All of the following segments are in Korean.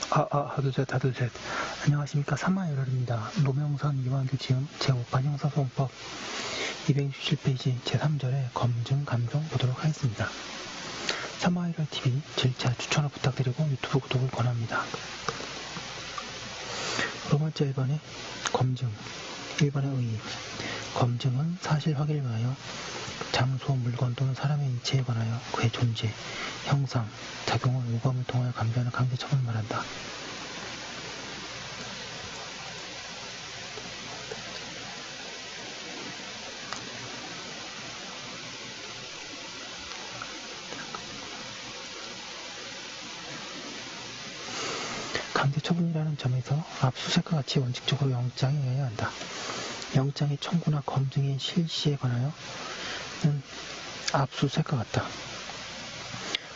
하둘 셋. 안녕하십니까. 사마에러입니다. 노명선 이완규 지음 제5판 형사소송법 267페이지 제3절의 검증, 감정 보도록 하겠습니다. 사마에러 TV 질차 추천을 부탁드리고 유튜브 구독을 권합니다. 로마자 1번의 검증, 1번의 의의. 검증은 사실 확인을 위하여 장소, 물건 또는 사람의 인체에 관하여 그의 존재, 형상, 작용을 오감을 통하여 감지하는 강제 처분을 말한다. 강제 처분이라는 점에서 압수수색과 같이 원칙적으로 영장에 의해야 한다. 영장의 청구나 검증의 실시에 관하여는 압수수색과 같다.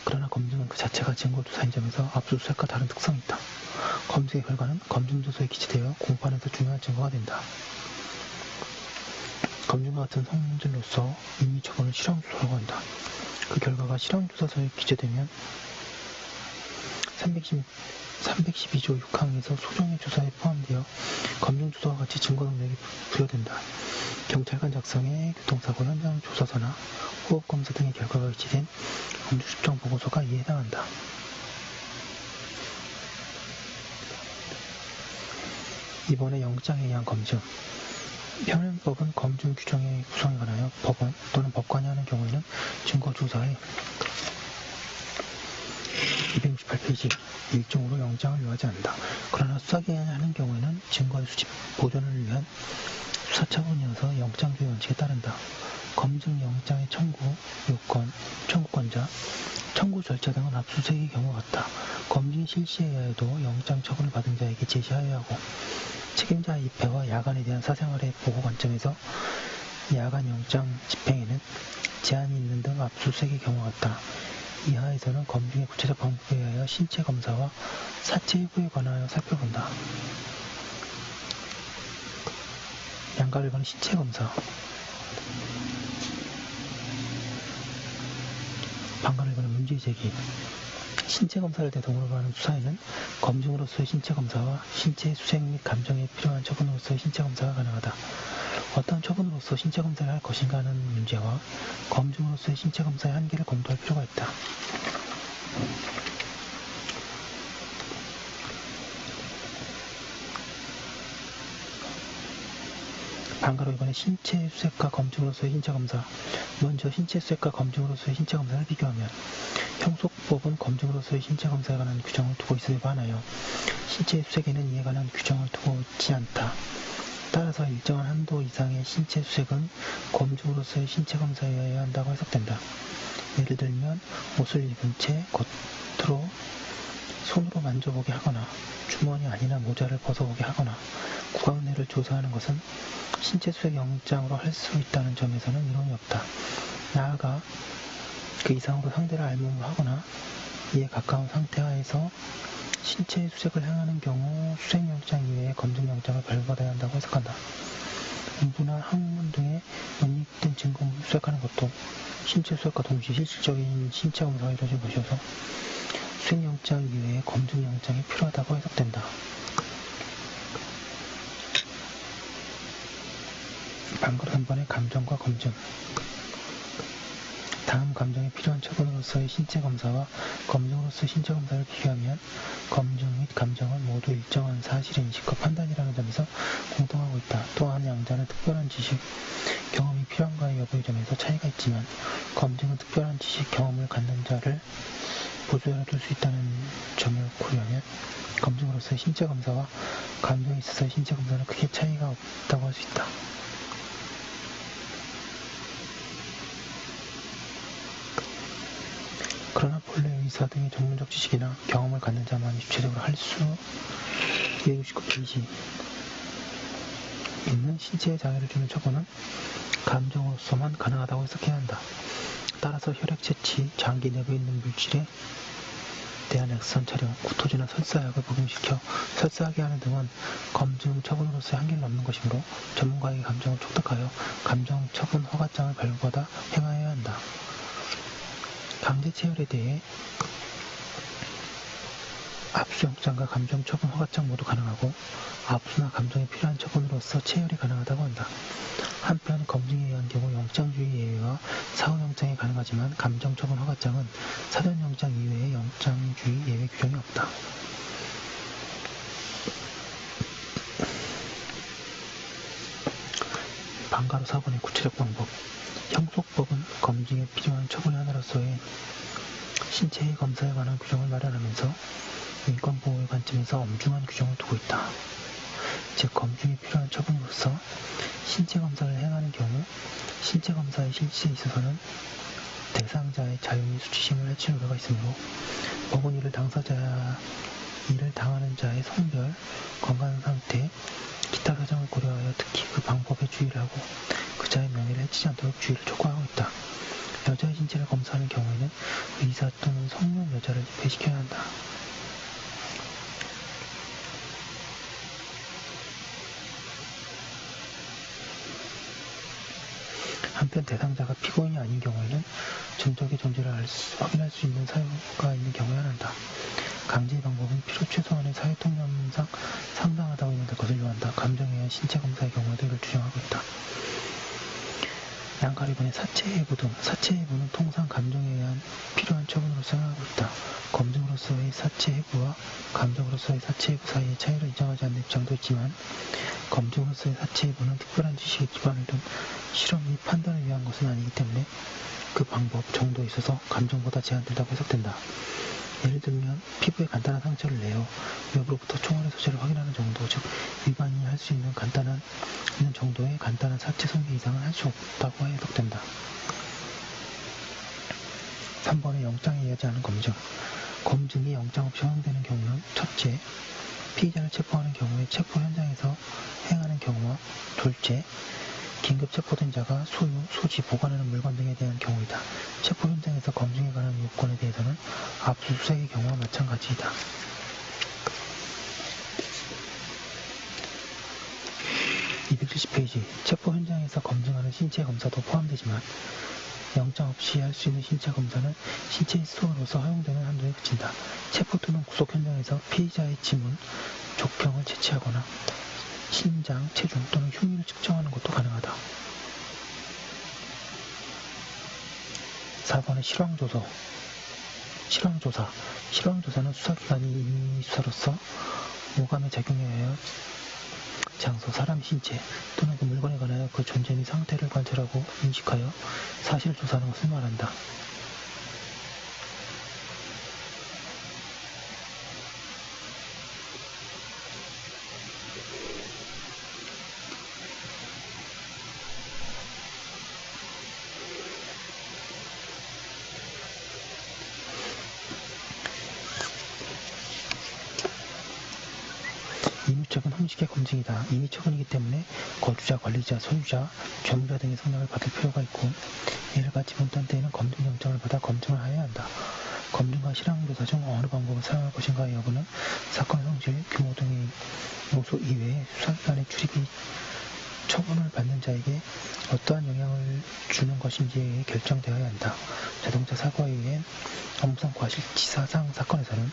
그러나 검증은 그 자체가 증거조사인 점에서 압수수색과 다른 특성이 있다. 검증의 결과는 검증조서에 기재되어 공판에서 중요한 증거가 된다. 검증과 같은 성질로서 임의처분을 실형조사라고 한다. 그 결과가 실형조사서에 기재되면 312조 6항에서 소정의 조사에 포함되어 검증조사와 같이 증거 능력이 부여된다. 경찰관 작성의 교통사고 현장 조사서나 호흡검사 등의 결과가 기재된 검증수정 보고서가 이에 해당한다. 이번에 영장에 의한 검증. 현행법은 검증 규정의 구성에 관하여 법원 또는 법관이 하는 경우에는 증거조사에 268페이지 일종으로 영장을 요하지 않는다. 그러나 수사기관이 하는 경우에는 증거의 수집, 보존을 위한 수사처분이어서 영장주의 원칙에 따른다. 검증 영장의 청구, 요건, 청구권자, 청구 절차 등은 압수수색의 경우와 같다. 검증이 실시에 의하여도 영장 처분을 받은 자에게 제시하여야 하고 책임자 입회와 야간에 대한 사생활의 보호 관점에서 야간 영장 집행에는 제한이 있는 등 압수수색의 경우와 같다. 이하에서는 검증의 구체적 방법에 의하여 신체 검사와 사체 일부에 관하여 살펴본다. 양가 1번은 신체 검사. 방가 1번은 문제 제기. 신체 검사를 대상으로 하는 수사에는 검증으로서의 신체 검사와 신체 수색 및 감정에 필요한 처분으로서의 신체 검사가 가능하다. 어떤 처분으로서 신체 검사를 할 것인가 하는 문제와 검증으로서의 신체 검사의 한계를 검토할 필요가 있다. 방가로 이번에 신체 수색과 검증으로서의 신체 검사. 먼저 신체 수색과 검증으로서의 신체 검사를 비교하면 형소법은 검증으로서의 신체 검사에 관한 규정을 두고 있음에 반하여 신체 수색에는 이에 관한 규정을 두고 있지 않다. 따라서 일정한 한도 이상의 신체 수색은 검증으로서의 신체 검사에 의해야 한다고 해석된다. 예를 들면 옷을 입은 채 겉으로 손으로 만져보게 하거나 주머니 안이나 모자를 벗어보게 하거나 구강내를 조사하는 것은 신체 수색 영장으로 할 수 있다는 점에서는 이론이 없다. 나아가 그 이상으로 상대를 알몸을 하거나 이에 가까운 상태하에서 신체 수색을 행하는 경우 수색영장 이외에 검증영장을 발부받아야 한다고 해석한다. 문부나 학문 등의 영립된 증거물을 수색하는 것도 신체 수색과 동시에 실질적인 신체 검사가 이루어진 것이어서 수색영장 이외에 검증영장이 필요하다고 해석된다. 방금 3번의 감정과 검증. 다음 감정에 필요한 처분으로서의 신체 검사와 검증으로서의 신체 검사를 비교하면 검증 및 감정은 모두 일정한 사실인식과 판단이라는 점에서 공통하고 있다. 또한 양자는 특별한 지식, 경험이 필요한가의 여부의 점에서 차이가 있지만 검증은 특별한 지식, 경험을 갖는 자를 보조자로 둘 수 있다는 점을 고려하면 검증으로서의 신체 검사와 감정에 있어서의 신체 검사는 크게 차이가 없다고 할 수 있다. 그러나 본래 의사 등의 전문적 지식이나 경험을 갖는 자만 주체적으로 할 수 269페이지 있는 신체에 장애를 주는 처분은 감정으로서만 가능하다고 해석해야 한다. 따라서 혈액 채취, 장기 내부에 있는 물질에 대한 액선 촬영, 구토제나 설사약을 복용시켜 설사하게 하는 등은 검증 처분으로서의 한계를 넘는 것이므로 전문가에게 감정을 촉탁하여 감정 처분 허가장을 발부받아 행하여야 한다. 강제 체열에 대해 압수영장과 감정처분 허가장 모두 가능하고 압수나 감정에 필요한 처분으로서 체열이 가능하다고 한다. 한편 검증에 의한 경우 영장주의 예외와 사후영장이 가능하지만 감정처분 허가장은 사전영장 이외에 영장주의 예외 규정이 없다. 방가로 4번의 구체적 방법. 형속법은 검증에 필요한 처분의 하나로서의 신체의 검사에 관한 규정을 마련하면서 인권보호의 관점에서 엄중한 규정을 두고 있다. 즉 검증에 필요한 처분으로서 신체검사를 행하는 경우 신체검사의 실시에 있어서는 대상자의 자유의 수치심을 해칠 우려가 있으므로 법은 이를 당하는 자의 성별, 건강상태, 기타 사정을 고려하여 특히 그 방법에 주의를 하고 그자의 명예를 해치지 않도록 주의를 촉구하고 있다. 여자의 신체를 검사하는 경우에는 의사 또는 성년 여자를 집회시켜야 한다. 한편 대상자가 피고인이 아닌 경우에는 전적의 존재를 확인할 수 있는 사유가 있는 경우에 한한다. 강제의 방법은 필요 최소한의 사회 통념상 상당하다고 인정될 것을 요한다. 감정에 의한 신체 검사의 경우에도 이를 규정하고 있다. 양가로 이번에 사체 해부 등 사체 해부는 통상 감정에 의한 필요한 처분으로 생각하고 있다. 검증으로서의 사체 해부와 감정으로서의 사체 해부 사이의 차이를 인정하지 않는 입장도 있지만 검증으로서의 사체 해부는 특별한 지식에 기반을 둔 실험 및 판단을 위한 것은 아니기 때문에 그 방법, 정도에 있어서 감정보다 제한된다고 해석된다. 예를 들면 피부에 간단한 상처를 내어 외부로부터 총알의 소재를 확인하는 정도, 즉 일반인이 할 수 있는 정도의 간단한 사체 손괴 이상은 할 수 없다고 해석된다. 3번의 영장에 의하지 않은 검증. 검증이 영장 없이 허용되는 경우는 첫째, 피의자를 체포하는 경우에 체포 현장에서 행하는 경우와 둘째, 긴급 체포된 자가 소유, 소지, 보관하는 물건 등에 대한 경우이다. 체포 현장에서 검증에 관한 요건에 대해서는 압수수색의 경우와 마찬가지이다. 270페이지. 체포 현장에서 검증하는 신체 검사도 포함되지만 영장 없이 할 수 있는 신체 검사는 신체의 수호로서 허용되는 한도에 그친다. 체포 또는 구속 현장에서 피의자의 지문, 족형을 채취하거나 신장, 체중 또는 흉의를 측정하는 것도 가능하다. 4번의 실황조사. 실황조사는 수사기관이 임의수사로서 오감의 작용에 의하여 장소, 사람 신체 또는 그 물건에 관하여 그 존재 및 상태를 관찰하고 인식하여 사실을 조사하는 것을 말한다. 임의처분 형식의 검증이다. 임의처분이기 때문에 거주자, 관리자, 소유자, 죄물자 등의 성명을 받을 필요가 있고 이를 받지 못한 때에는 검증영장을 받아 검증을 하여야 한다. 검증과 실황조사 중 어느 방법을 사용할 것인가의 여부는 사건의 성질, 규모 등의 요소 이외에 수사기관의 출입이 처분을 받는 자에게 어떠한 영향을 주는 것인지에 의해 결정되어야 한다. 자동차 사고에 의해 업무상 과실치사상 사건에서는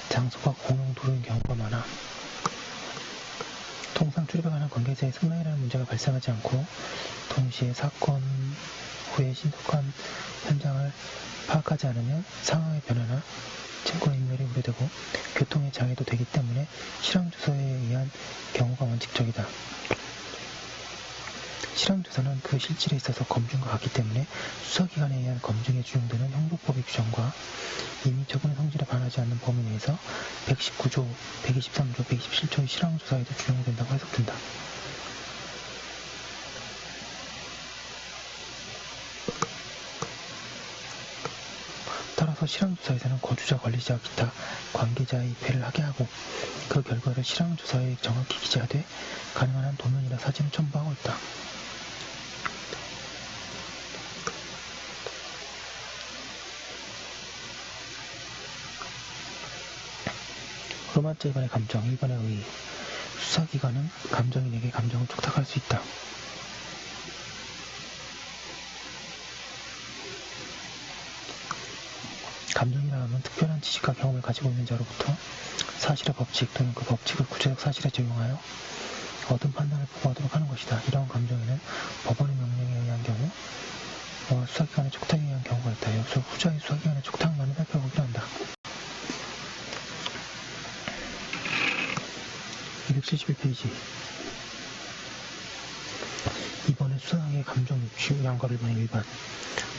장소가 공용 도로인 경우가 많아 통상 출입에 관한 관계자의 승낙이라는 문제가 발생하지 않고 동시에 사건 후에 신속한 현장을 파악하지 않으면 상황의 변화나 증거의 인멸이 우려되고 교통의 장애도 되기 때문에 실황조사에 의한 경우가 원칙적이다. 실황조사는 그 실질에 있어서 검증과 같기 때문에 수사기관에 의한 검증에 준용되는 형법법의 규정과 임의처분의 성질에 반하지 않는 범위 내에서 119조, 123조, 127조의 실황조사에도 준용이 된다고 해석된다. 따라서 실황조사에서는 거주자, 관리자, 기타 관계자의 입회를 하게 하고 그 결과를 실황조사에 정확히 기재하되 가능한 한 도면이나 사진을 첨부하고 있다. 로마자 2번의 감정, 1번의 의. 수사기관은 감정인에게 감정을 촉탁할 수 있다. 감정이라 하면 특별한 지식과 경험을 가지고 있는 자로부터 사실의 법칙 또는 그 법칙을 구체적 사실에 적용하여 얻은 판단을 보고하도록 하는 것이다. 이러한 감정에는 법원의 명령에 의한 경우 수사기관의 촉탁에 의한 경우가 있다. 여기서 후자의 수사기관의 촉탁만을 살펴보기로 한다. 271페이지 이번에 수사의 감정 유치 양과 일반의 일반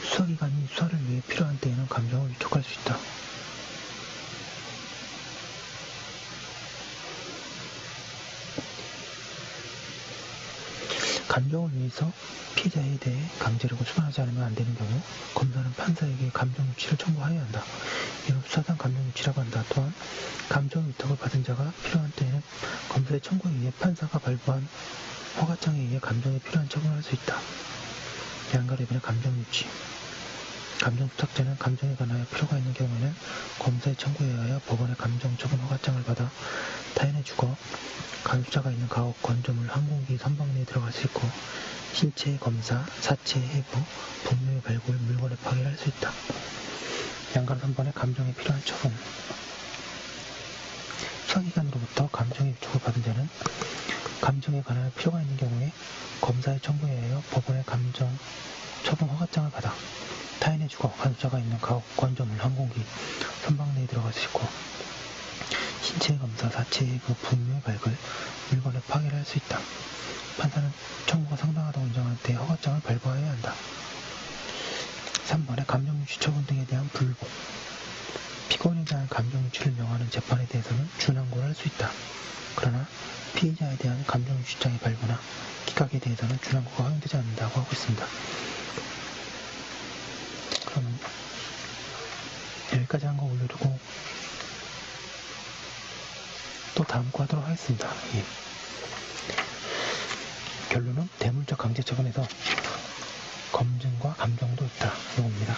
수사기관이 수사를 위해 필요한 때에는 감정을 위촉할 수 있다. 감정을 위해서 피해자에 대해 강제력을 수반하지 않으면 안 되는 경우 검사는 판사에게 감정 유치를 청구하여야 한다. 이를 수사상 감정 유치라고 한다. 또한 감정 위탁을 받은 자가 필요한 때에는 검사의 청구에 의해 판사가 발부한 허가장에 의해 감정에 필요한 처분을 할 수 있다. 양가래변의 감정 유치 감정 수탁자는 감정에 관하여 필요가 있는 경우에는 검사의 청구에 의하여 법원의 감정 처분 허가장을 받아 타인의 주거, 간수자가 있는 가옥, 건조물, 항공기, 선박 내에 들어갈 수 있고 신체 검사, 사체 해부, 분묘의 발굴, 물건의 파괴를 할 수 있다. 양가 3번의 감정에 필요한 처분 수사기관으로부터 감정의 위촉을 받은 자는 감정에 관하여 필요가 있는 경우에 검사의 청구에 의하여 법원의 감정 처분 허가장을 받아 타인의 주거, 간수자가 있는 가옥, 건조물, 항공기, 선박 내에 들어갈 수 있고 신체 검사, 사체 해부, 분묘의 발굴, 물건의 파괴를 할 수 있다. 판사는 청구가 상당하다고 인정할 때 허가장을 발부하여야 한다. 3번의 감정유치 처분 등에 대한 불복 피고인에 대한 감정유치를 명하는 재판에 대해서는 준항고를 할 수 있다. 그러나 피의자에 대한 감정유치장의 발부나 기각에 대해서는 준항고가 허용되지 않는다고 하고 있습니다. 그러면 여기까지 한 거 올려두고 또 다음 거 하도록 하겠습니다. 예. 결론은 대물적 강제 처분에서 검증과 감정도 있다. 이겁니다.